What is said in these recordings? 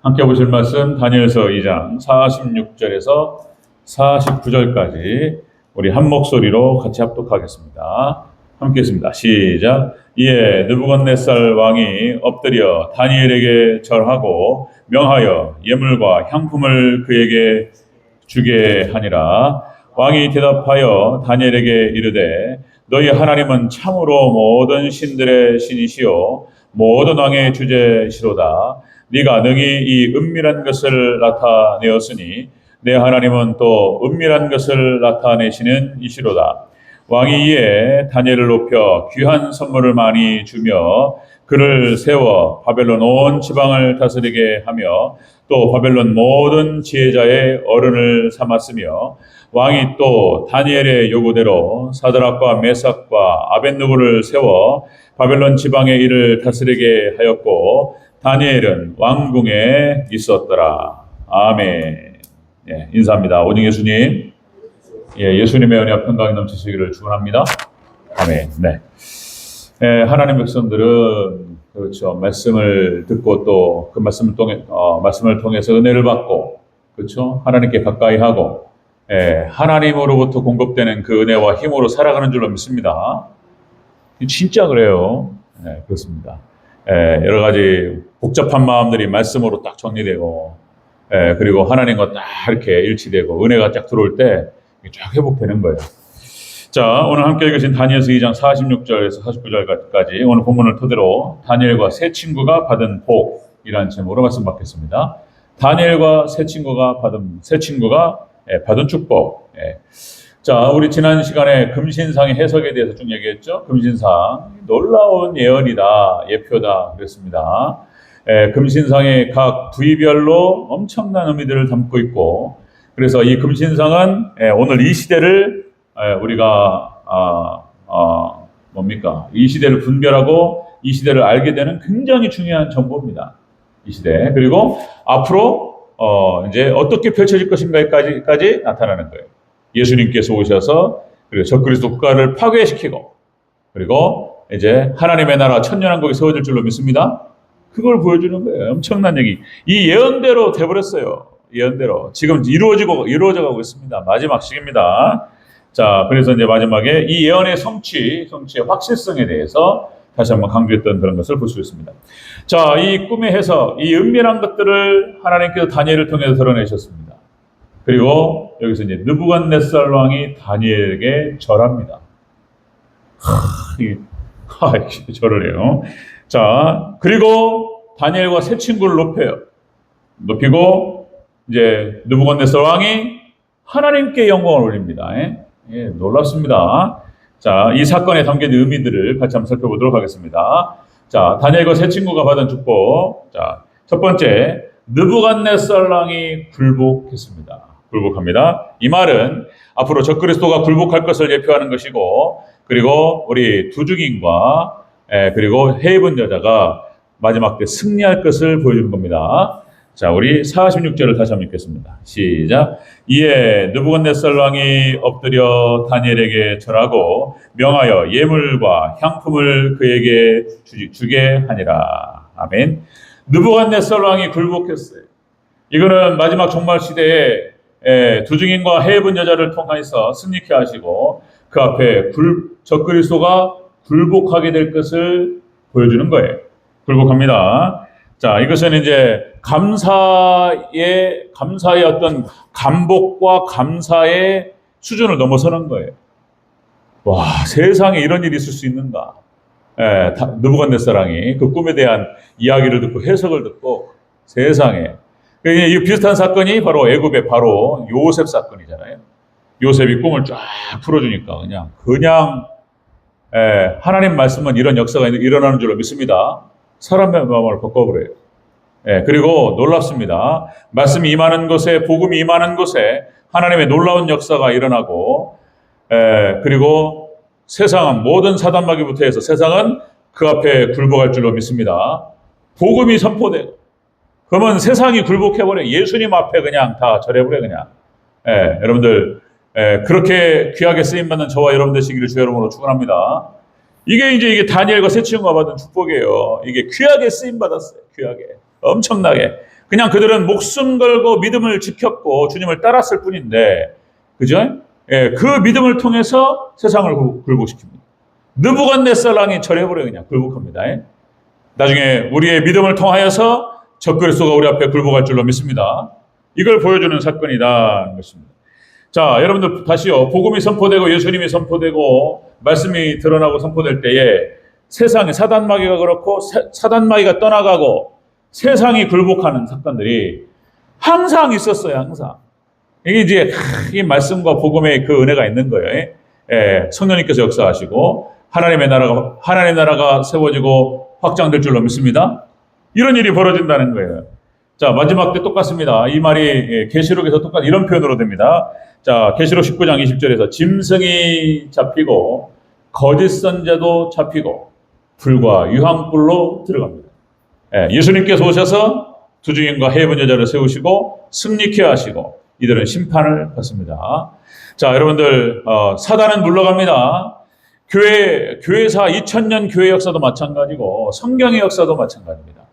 함께 보실 말씀 다니엘서 2장 46절에서 49절까지 우리 한 목소리로 같이 합독하겠습니다. 함께 했습니다. 시작. 이에 느부갓네살 왕이 엎드려 다니엘에게 절하고 명하여 예물과 향품을 그에게 주게 하니라. 왕이 대답하여 다니엘에게 이르되 너희 하나님은 참으로 모든 신들의 신이시요 모든 왕의 주제시로다. 네가 능히 이 은밀한 것을 나타내었으니 내 하나님은 또 은밀한 것을 나타내시는 이시로다. 왕이 이에 다니엘을 높여 귀한 선물을 많이 주며 그를 세워 바벨론 온 지방을 다스리게 하며 또 바벨론 모든 지혜자의 어른을 삼았으며 왕이 또 다니엘의 요구대로 사드락과 메삭과 아벳느고를 세워 바벨론 지방의 일을 다스리게 하였고 다니엘은 왕궁에 있었더라. 아멘. 예, 인사합니다. 오직 예수님. 예, 예수님의 은혜와 평강이 넘치시기를 축원합니다. 아멘. 네. 예, 하나님 백성들은 그렇죠. 말씀을 듣고 또 그 말씀을 통해서 은혜를 받고 그렇죠. 하나님께 가까이 하고 예, 하나님으로부터 공급되는 그 은혜와 힘으로 살아가는 줄로 믿습니다. 진짜 그래요. 예, 그렇습니다. 예, 여러 가지 복잡한 마음들이 말씀으로 딱 정리되고, 예, 그리고 하나님과 딱 이렇게 일치되고, 은혜가 딱 들어올 때 쫙 회복되는 거예요. 자, 오늘 함께 읽으신 다니엘서 2장 46절에서 49절까지 오늘 본문을 토대로 다니엘과 세 친구가 받은 복이라는 제목으로 말씀 받겠습니다. 다니엘과 세 친구가 받은 축복. 예. 자, 우리 지난 시간에 금신상의 해석에 대해서 쭉 얘기했죠. 금신상 놀라운 예언이다, 예표다 그랬습니다. 금신상의 각 부위별로 엄청난 의미들을 담고 있고, 그래서 이 금신상은 오늘 이 시대를 우리가 이 시대를 분별하고 이 시대를 알게 되는 굉장히 중요한 정보입니다. 이 시대. 그리고 앞으로 이제 어떻게 펼쳐질 것인가까지 나타나는 거예요. 예수님께서 오셔서 그리고 적그리스도 국가를 파괴시키고 그리고 이제 하나님의 나라 천년왕국이 세워질 줄로 믿습니다. 그걸 보여주는 거예요. 엄청난 얘기. 이 예언대로 돼버렸어요. 예언대로 지금 이루어져 가고 있습니다. 마지막 시기입니다. 자, 그래서 이제 마지막에 이 예언의 성취의 확실성에 대해서 다시 한번 강조했던 그런 것을 볼 수 있습니다. 자, 이 꿈의 해석, 이 은밀한 것들을 하나님께서 다니엘을 통해서 드러내셨습니다. 그리고 여기서 이제 느부갓네살 왕이 다니엘에게 절합니다. 절을 해요. 자, 그리고 다니엘과 세 친구를 높이고 이제 느부갓네살 왕이 하나님께 영광을 올립니다. 예, 놀랍습니다. 자, 이 사건에 담긴 의미들을 같이 한번 살펴보도록 하겠습니다. 자, 다니엘과 세 친구가 받은 축복. 자, 첫 번째, 느부갓네살 왕이 굴복했습니다. 굴복합니다. 이 말은 앞으로 적그리스도가 굴복할 것을 예표하는 것이고, 그리고 우리 두 증인과 그리고 해입은 여자가 마지막 때 승리할 것을 보여주는 겁니다. 자, 우리 46절을 다시 한번 읽겠습니다. 시작. 이에 느부갓네살 왕이 엎드려 다니엘에게 절하고 명하여 예물과 향품을 그에게 주게 하니라. 아멘. 느부갓네살 왕이 굴복했어요. 이거는 마지막 종말 시대에 두 증인과 해입은 여자를 통해서 승리케 하시고 그 앞에 적그리스도가 굴복하게 될 것을 보여주는 거예요. 굴복합니다. 자, 이것은 이제 감사의 어떤 감복과 감사의 수준을 넘어서는 거예요. 와, 세상에 이런 일이 있을 수 있는가? 느부갓네살 왕이 그 꿈에 대한 이야기를 듣고 해석을 듣고 세상에 이 비슷한 사건이 바로 애굽의 바로 요셉 사건이잖아요. 요셉이 꿈을 쫙 풀어주니까 그냥 하나님 말씀은 이런 역사가 일어나는 줄로 믿습니다. 사람의 마음을 바꿔버려요. 그리고 놀랍습니다. 말씀이 임하는 곳에, 복음이 임하는 곳에 하나님의 놀라운 역사가 일어나고, 그리고 세상은 모든 사단마귀부터 해서 세상은 그 앞에 굴복할 줄로 믿습니다. 복음이 선포되고, 그러면 세상이 굴복해버려요. 예수님 앞에 그냥 다 절해버려요, 그냥. 여러분들, 그렇게 귀하게 쓰임받는 저와 여러분 되시기를 주의 이름으로 축원합니다. 이게 다니엘과 세 친구가 받은 축복이에요. 이게 귀하게 쓰임받았어요. 귀하게. 엄청나게. 그냥 그들은 목숨 걸고 믿음을 지켰고 주님을 따랐을 뿐인데, 그죠? 예, 그 믿음을 통해서 세상을 굴복시킵니다. 느부갓네살 왕이 절해버려요. 그냥 굴복합니다. 예? 나중에 우리의 믿음을 통하여서 적그리스도가 우리 앞에 굴복할 줄로 믿습니다. 이걸 보여주는 사건이다 것입니다. 자, 여러분들 다시요. 복음이 선포되고 예수님이 선포되고 말씀이 드러나고 선포될 때에 세상에 사단마귀가 그렇고 사단마귀가 떠나가고 세상이 굴복하는 사건들이 항상 있었어요. 항상. 이게 이제 이 말씀과 복음의 그 은혜가 있는 거예요. 예, 성령님께서 역사하시고 하나님의 나라가 세워지고 확장될 줄로 믿습니다. 이런 일이 벌어진다는 거예요. 자, 마지막 때 똑같습니다. 이 말이 계시록에서 똑같이 이런 표현으로 됩니다. 자, 계시록 19장 20절에서 짐승이 잡히고 거짓 선자도 잡히고 불과 유황불로 들어갑니다. 예수님께서 오셔서 두 증인과 해본 여자를 세우시고 승리케 하시고 이들은 심판을 받습니다. 자, 여러분들 사단은 물러갑니다. 교회사 2000년 교회 역사도 마찬가지고 성경의 역사도 마찬가지입니다.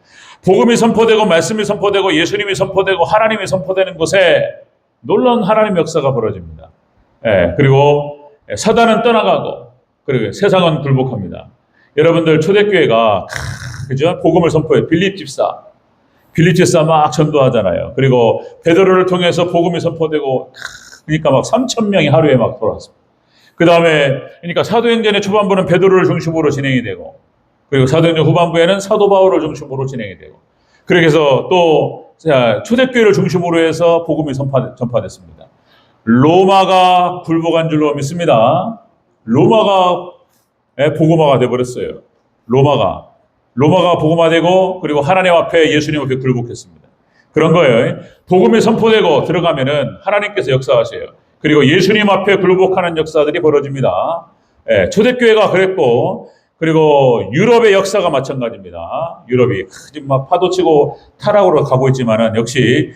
복음이 선포되고 말씀이 선포되고 예수님이 선포되고 하나님이 선포되는 곳에 놀라운 하나님의 역사가 벌어집니다. 그리고 사단은 떠나가고 그리고 세상은 굴복합니다. 여러분들 초대교회가 그죠? 복음을 선포해 빌립 집사 막 전도하잖아요. 그리고 베드로를 통해서 복음이 선포되고 그러니까 막 3,000명이 하루에 막 돌아왔습니다. 그 다음에 그러니까 사도행전의 초반부는 베드로를 중심으로 진행이 되고 그리고 사도행전 후반부에는 사도 바울을 중심으로 진행이 되고 그렇게 해서 또 초대교회를 중심으로 해서 복음이 전파됐습니다. 로마가 굴복한 줄로 믿습니다. 로마가 복음화가 되어버렸어요. 로마가 복음화되고 그리고 하나님 앞에 예수님 앞에 굴복했습니다. 그런 거예요. 복음이 선포되고 들어가면은 하나님께서 역사하세요. 그리고 예수님 앞에 굴복하는 역사들이 벌어집니다. 초대교회가 그랬고 그리고 유럽의 역사가 마찬가지입니다. 유럽이 막 파도치고 타락으로 가고 있지만은 역시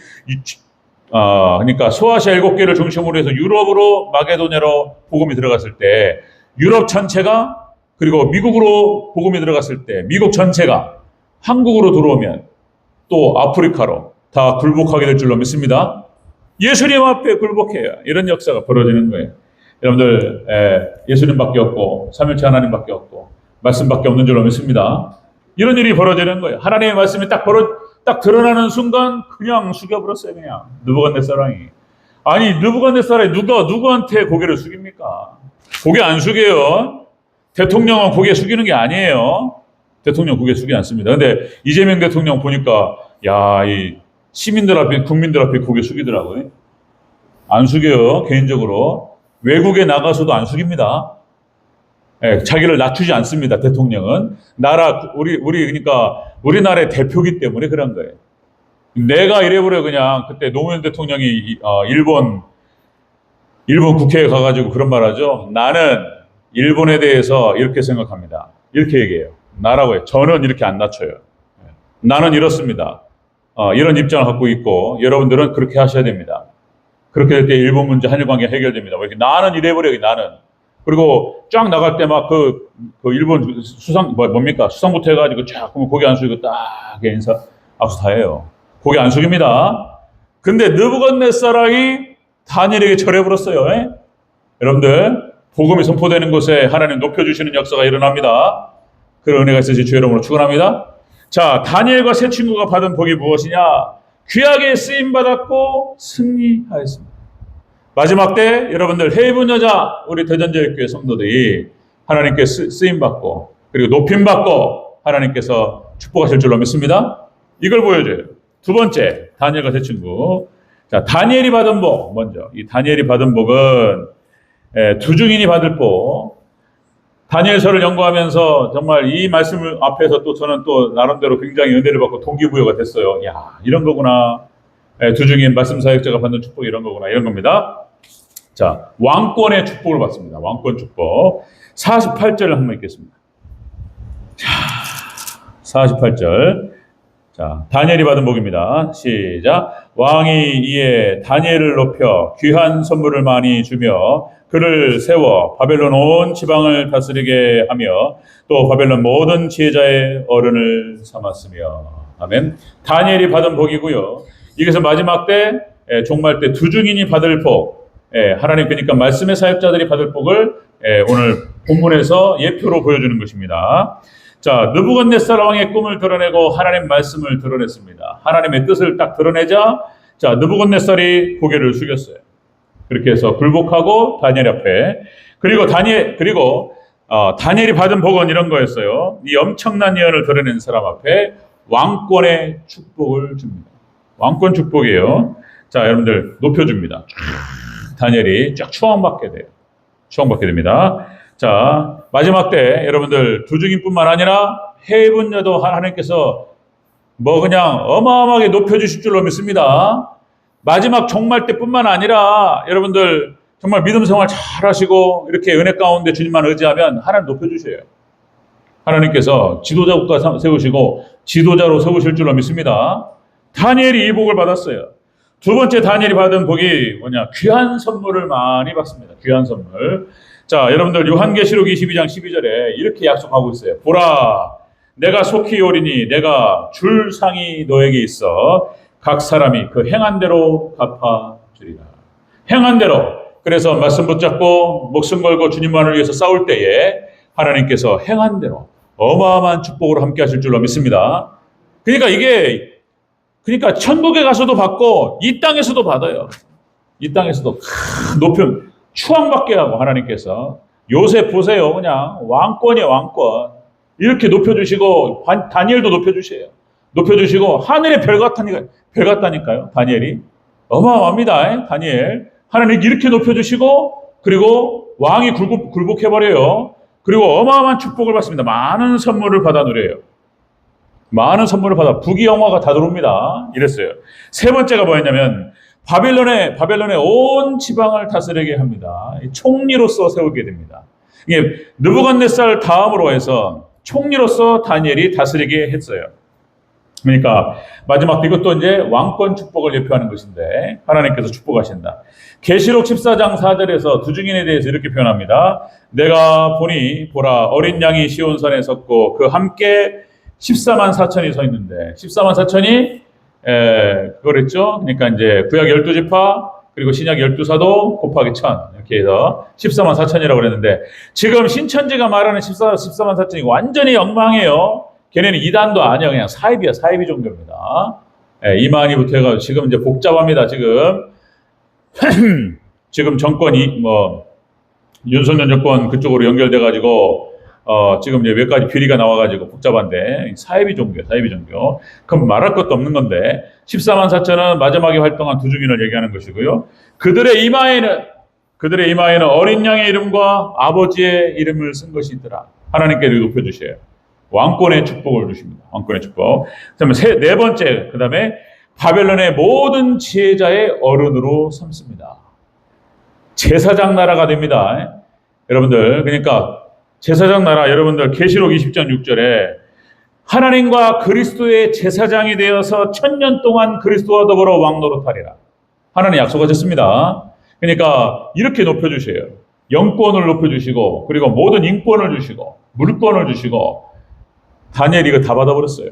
그러니까 소아시아 7개를 중심으로 해서 유럽으로 마게도냐로 복음이 들어갔을 때 유럽 전체가 그리고 미국으로 복음이 들어갔을 때 미국 전체가 한국으로 들어오면 또 아프리카로 다 굴복하게 될 줄로 믿습니다. 예수님 앞에 굴복해야 이런 역사가 벌어지는 거예요. 여러분들 예수님밖에 없고 삼일체 하나님밖에 없고 말씀밖에 없는 줄로 믿습니다. 이런 일이 벌어지는 거예요. 하나님의 말씀이 딱 드러나는 순간 그냥 숙여버렸어요. 그냥 느부갓네살 왕이. 아니 느부갓네살 왕이 누구한테 고개를 숙입니까? 고개 안 숙여요. 대통령은 고개 숙이는 게 아니에요. 대통령 고개 숙이지 않습니다. 근데 이재명 대통령 보니까 이 시민들 앞에 국민들 앞에 고개 숙이더라고요. 안 숙여요. 개인적으로 외국에 나가서도 안 숙입니다. 자기를 낮추지 않습니다. 대통령은 우리 그러니까 우리나라의 대표기 때문에 그런 거예요. 내가 이래버려 그냥 그때 노무현 대통령이 일본 국회에 가가지고 그런 말하죠. 나는 일본에 대해서 이렇게 생각합니다. 이렇게 얘기해요. 나라고 해요. 저는 이렇게 안 낮춰요. 나는 이렇습니다. 이런 입장을 갖고 있고 여러분들은 그렇게 하셔야 됩니다. 그렇게 될 때 일본 문제, 한일 관계 해결됩니다. 이렇게 나는 이래버려요. 나는. 그리고 쫙 나갈 때 막 그 일본 수상부터 해가지고 쫙 그러면 고개 안 숙이고 딱 악수 다 해요. 고개 안 숙입니다. 근데 느부갓네살 왕이 다니엘에게 절해버렸어요. 여러분들 복음이 선포되는 곳에 하나님 높여주시는 역사가 일어납니다. 그런 은혜가 있으시 주 여러분으로 축원합니다. 자, 다니엘과 세 친구가 받은 복이 무엇이냐? 귀하게 쓰임받았고 승리하였습니다. 마지막 때 여러분들 해본 여자 우리 대전제일교회 성도들이 하나님께 쓰임받고 그리고 높임받고 하나님께서 축복하실 줄로 믿습니다. 이걸 보여줘요. 두 번째, 다니엘과 세 친구. 자, 다니엘이 받은 복 먼저. 이 다니엘이 받은 복은 두 증인이 받을 복. 다니엘서를 연구하면서 정말 이 말씀을 앞에서 또 저는 또 나름대로 굉장히 은혜를 받고 동기부여가 됐어요. 이런 거구나. 두 증인 말씀 사역자가 받는 축복이 이런 거구나. 이런 겁니다. 자, 왕권의 축복을 받습니다. 왕권 축복. 48절을 한번 읽겠습니다. 자, 48절. 자, 다니엘이 받은 복입니다. 시작. 왕이 이에 다니엘을 높여 귀한 선물을 많이 주며 그를 세워 바벨론 온 지방을 다스리게 하며 또 바벨론 모든 지혜자의 어른을 삼았으며. 아멘. 다니엘이 받은 복이고요. 이것은 마지막 때, 종말 때 두 증인이 받을 복, 하나님 그러니까 말씀의 사역자들이 받을 복을 오늘 본문에서 예표로 보여주는 것입니다. 자, 느부갓네살 왕의 꿈을 드러내고 하나님 말씀을 드러냈습니다. 하나님의 뜻을 딱 드러내자, 자, 느부갓네살이 고개를 숙였어요. 그렇게 해서 굴복하고 다니엘 앞에, 그리고 다니엘이 받은 복은 이런 거였어요. 이 엄청난 예언을 드러낸 사람 앞에 왕권의 축복을 줍니다. 왕권 축복이에요. 자, 여러분들 높여줍니다. 다니엘이 쫙 추앙받게 돼요. 추앙받게 됩니다. 자, 마지막 때 여러분들 두 증인뿐만 아니라 해분녀도 하나님께서 뭐 그냥 어마어마하게 높여주실 줄로 믿습니다. 마지막 종말 때뿐만 아니라 여러분들 정말 믿음 생활 잘 하시고 이렇게 은혜 가운데 주님만 의지하면 하나님 높여주셔요. 하나님께서 지도자 국가 세우시고 지도자로 세우실 줄로 믿습니다. 다니엘이 이 복을 받았어요. 두 번째 다니엘이 받은 복이 뭐냐? 귀한 선물을 많이 받습니다. 귀한 선물. 자, 여러분들 요한계시록 22장 12절에 이렇게 약속하고 있어요. 보라, 내가 속히 오리니 내가 줄 상이 너에게 있어 각 사람이 그 행한 대로 갚아주리라. 행한 대로. 그래서 말씀 붙잡고 목숨 걸고 주님만을 위해서 싸울 때에 하나님께서 행한 대로 어마어마한 축복으로 함께 하실 줄로 믿습니다. 그러니까 천국에 가서도 받고 이 땅에서도 받아요. 이 땅에서도 높임, 추앙받게 하고 하나님께서 요새 보세요. 그냥 왕권이에요, 왕권. 이렇게 높여주시고 다니엘도 높여주세요. 높여주시고 하늘의 별 같다니까요. 다니엘이 어마어마합니다. 다니엘 하나님 이렇게 높여주시고 그리고 왕이 굴복해버려요. 그리고 어마어마한 축복을 받습니다. 많은 선물을 받아 누려요. 많은 선물을 받아 부귀영화가 다 들어옵니다. 이랬어요. 세 번째가 뭐였냐면 바벨론의 온 지방을 다스리게 합니다. 총리로서 세우게 됩니다. 이게 느부갓네살 다음으로 해서 총리로서 다니엘이 다스리게 했어요. 그러니까 마지막 이것도 이제 왕권 축복을 예표하는 것인데 하나님께서 축복하신다. 계시록 14장 4절에서 두 증인에 대해서 이렇게 표현합니다. 내가 보니 보라 어린 양이 시온산에 섰고 그 함께 14만 4천이 서 있는데 14만 4천이 그걸 했죠. 그러니까 이제 구약 12지파 그리고 신약 12사도 곱하기 1000 이렇게 해서 14만 4천이라고 그랬는데 지금 신천지가 말하는 14만 4천이 완전히 엉망이에요. 걔네는 이단도 아니야. 그냥 사이비야. 사이비 종교입니다. 이만희부터 해가지고 지금 이제 복잡합니다. 지금 정권이 윤석열 정권 그쪽으로 연결돼가지고 지금 이제 몇 가지 비리가 나와가지고 복잡한데 사이비 종교예요. 사이비 종교. 그럼 말할 것도 없는 건데 14만 4천은 마지막에 활동한 두 증인을 얘기하는 것이고요. 그들의 이마에는 어린 양의 이름과 아버지의 이름을 쓴 것이 있더라. 하나님께 높여주셔요. 왕권의 축복을 주십니다. 왕권의 축복. 그다음에 네 번째, 그다음에 바벨론의 모든 지혜자의 어른으로 삼습니다. 제사장 나라가 됩니다. 여러분들, 그러니까 제사장 나라, 여러분들 계시록 20장 6절에 하나님과 그리스도의 제사장이 되어서 1000년 동안 그리스도와 더불어 왕노릇하리라. 하나님 약속하셨습니다. 그러니까 이렇게 높여주셔요. 영권을 높여주시고, 그리고 모든 인권을 주시고, 물권을 주시고, 다니엘이 이거 다 받아버렸어요.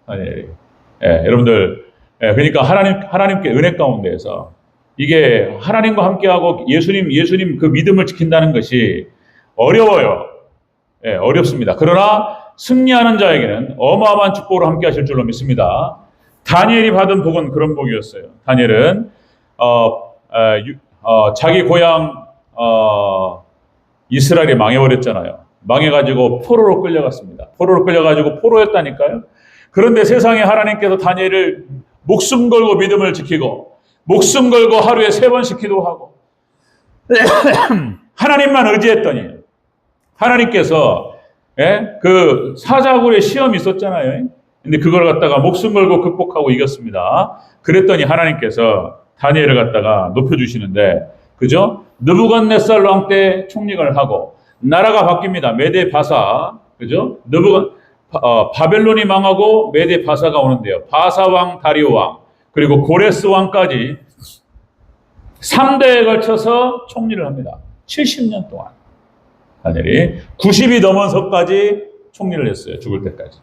다니엘이. 여러분들, 그러니까 하나님께 은혜 가운데에서 이게 하나님과 함께하고 예수님 그 믿음을 지킨다는 것이 어려워요. 어렵습니다. 그러나 승리하는 자에게는 어마어마한 축복으로 함께 하실 줄로 믿습니다. 다니엘이 받은 복은 그런 복이었어요. 다니엘은, 자기 고향, 이스라엘이 망해버렸잖아요. 망해가지고 포로로 끌려갔습니다. 포로로 끌려가지고 포로였다니까요. 그런데 세상에 하나님께서 다니엘을 목숨 걸고 믿음을 지키고 목숨 걸고 하루에 3번씩 기도하고 하나님만 의지했더니 하나님께서 그 사자굴의 시험이 있었잖아요. 근데 그걸 갖다가 목숨 걸고 극복하고 이겼습니다. 그랬더니 하나님께서 다니엘을 갖다가 높여주시는데, 그죠? 느부갓네살 왕 때 총리를 하고 나라가 바뀝니다. 메데 바사, 그죠? 바벨론이 망하고 메데 바사가 오는데요. 바사 왕, 다리오 왕, 그리고 고레스 왕까지 3대에 걸쳐서 총리를 합니다. 70년 동안. 다니엘이 90이 넘어서까지 총리를 했어요. 죽을 때까지.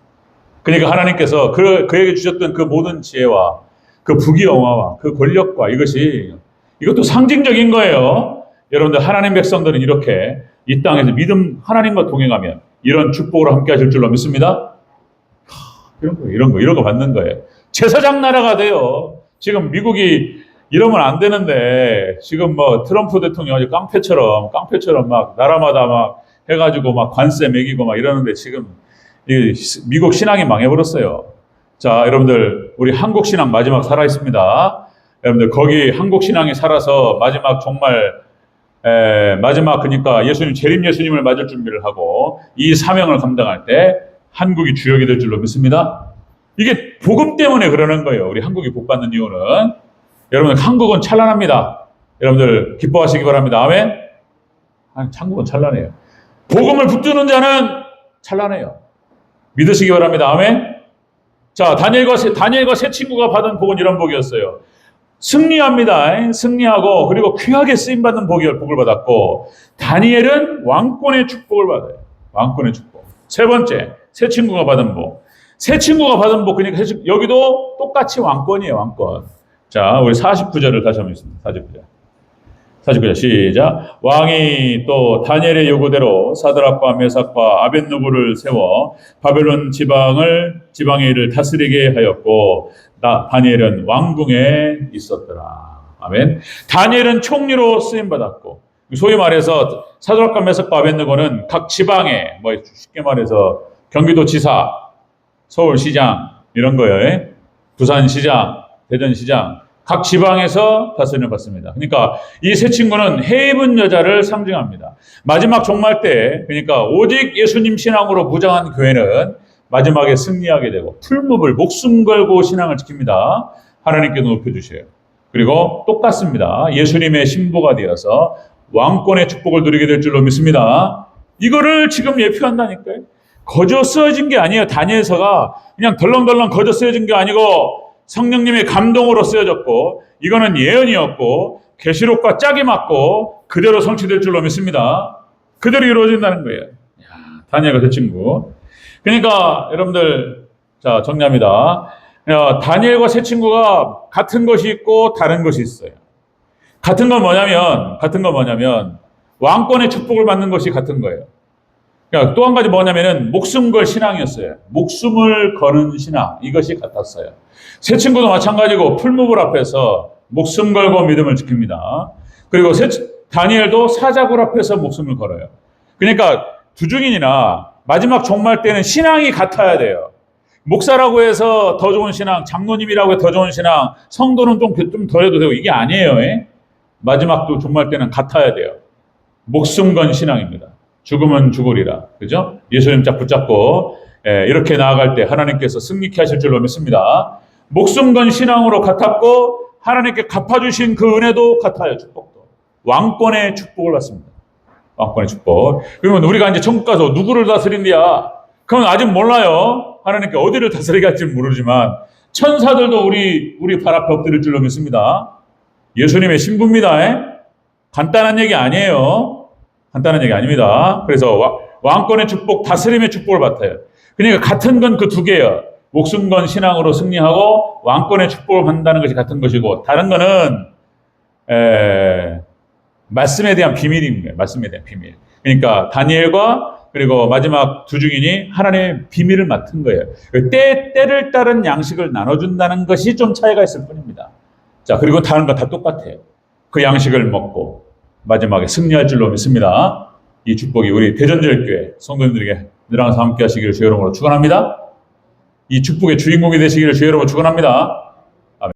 그러니까 하나님께서 그에게 주셨던 그 모든 지혜와 그 부귀영화와 그 권력과 이것도 상징적인 거예요. 여러분들 하나님 백성들은 이렇게 이 땅에서 하나님과 동행하면 이런 축복으로 함께 하실 줄로 믿습니다. 이런 거 받는 거예요. 제사장 나라가 돼요. 지금 미국이 이러면 안 되는데 지금 뭐 트럼프 대통령이 깡패처럼 막 나라마다 막 해가지고 막 관세 매기고 막 이러는데 지금 이 미국 신앙이 망해버렸어요. 자, 여러분들 우리 한국 신앙 마지막 살아 있습니다. 여러분들 거기 한국 신앙이 살아서 마지막 정말 마지막 그러니까 재림 예수님을 맞을 준비를 하고 이 사명을 감당할 때 한국이 주역이 될 줄로 믿습니다. 이게 복음 때문에 그러는 거예요. 우리 한국이 복 받는 이유는 여러분들 한국은 찬란합니다. 여러분들 기뻐하시기 바랍니다. 아멘. 한국은 찬란해요. 복음을 붙드는 자는 찬란해요. 믿으시기 바랍니다. 아멘. 자, 다니엘과 세 친구가 받은 복은 이런 복이었어요. 승리합니다. 승리하고 그리고 귀하게 쓰임받는 복을 받았고 다니엘은 왕권의 축복을 받아요. 왕권의 축복. 세 번째, 세 친구가 받은 복. 세 친구가 받은 복, 그러니까 여기도 똑같이 왕권이에요. 왕권. 자, 우리 49절을 다시 한번 읽습니다. 49절 시작. 왕이 또 다니엘의 요구대로 사드락과 메삭과 아벳느고를 세워 바벨론 지방의 일을 다스리게 하였고 다니엘은 왕궁에 있었더라. 아멘. 다니엘은 총리로 쓰임 받았고 소위 말해서 사드락과 메삭과 아벳느고는 각 지방에 쉽게 말해서 경기도지사, 서울시장 이런 거예요. 부산시장, 대전시장 각 지방에서 다스림을 받습니다. 그러니까 이 세 친구는 해 입은 여자를 상징합니다. 마지막 종말 때 그러니까 오직 예수님 신앙으로 무장한 교회는 마지막에 승리하게 되고 풀무불 목숨 걸고 신앙을 지킵니다. 하나님께도 높여주셔요. 그리고 똑같습니다. 예수님의 신부가 되어서 왕권의 축복을 누리게 될 줄로 믿습니다. 이거를 지금 예표한다니까요. 거저 쓰여진 게 아니에요. 다니엘서가 그냥 덜렁덜렁 거저 쓰여진 게 아니고 성령님의 감동으로 쓰여졌고 이거는 예언이었고 계시록과 짝이 맞고 그대로 성취될 줄로 믿습니다. 그대로 이루어진다는 거예요. 다니엘과 세 친구. 그러니까 여러분들 자 정리합니다. 다니엘과 세 친구가 같은 것이 있고 다른 것이 있어요. 같은 건 뭐냐면 왕권의 축복을 받는 것이 같은 거예요. 그러니까 또 한 가지 뭐냐면은 목숨 걸 신앙이었어요. 목숨을 거는 신앙 이것이 같았어요. 세 친구도 마찬가지고 풀무불 앞에서 목숨 걸고 믿음을 지킵니다. 그리고 다니엘도 사자굴 앞에서 목숨을 걸어요. 그러니까 두 증인이나 마지막 종말 때는 신앙이 같아야 돼요. 목사라고 해서 더 좋은 신앙, 장로님이라고 해서 더 좋은 신앙, 성도는 좀 덜 해도 되고 이게 아니에요. 마지막도 종말 때는 같아야 돼요. 목숨 건 신앙입니다. 죽으면 죽으리라. 그죠? 예수님 짝 붙잡고 이렇게 나아갈 때 하나님께서 승리케 하실 줄로 믿습니다. 목숨 건 신앙으로 같았고 하나님께 갚아주신 그 은혜도 같아요. 축복도. 왕권의 축복을 받습니다. 왕권의 축복. 그러면 우리가 이제 천국 가서 누구를 다스린대야? 그건 아직 몰라요. 하나님께 어디를 다스리게 할지는 모르지만 천사들도 우리 발 앞에 엎드릴 줄로 믿습니다. 예수님의 신부입니다. 간단한 얘기 아니에요. 간단한 얘기 아닙니다. 그래서 왕권의 축복, 다스림의 축복을 받아요. 그러니까 같은 건 그 두 개예요. 목숨 건 신앙으로 승리하고 왕권의 축복을 받는다는 것이 같은 것이고 다른 거는 말씀에 대한 비밀인 거예요. 말씀에 대한 비밀. 그러니까 다니엘과 그리고 마지막 두 증인이 하나님의 비밀을 맡은 거예요. 때를 따른 양식을 나눠준다는 것이 좀 차이가 있을 뿐입니다. 자, 그리고 다른 건 다 똑같아요. 그 양식을 먹고 마지막에 승리할 줄로 믿습니다. 이 축복이 우리 대전제일교회 성도님들에게 늘 항상 함께 하시기를 주의 이름으로 축원합니다. 이 축복의 주인공이 되시기를 주의 이름으로 축원합니다.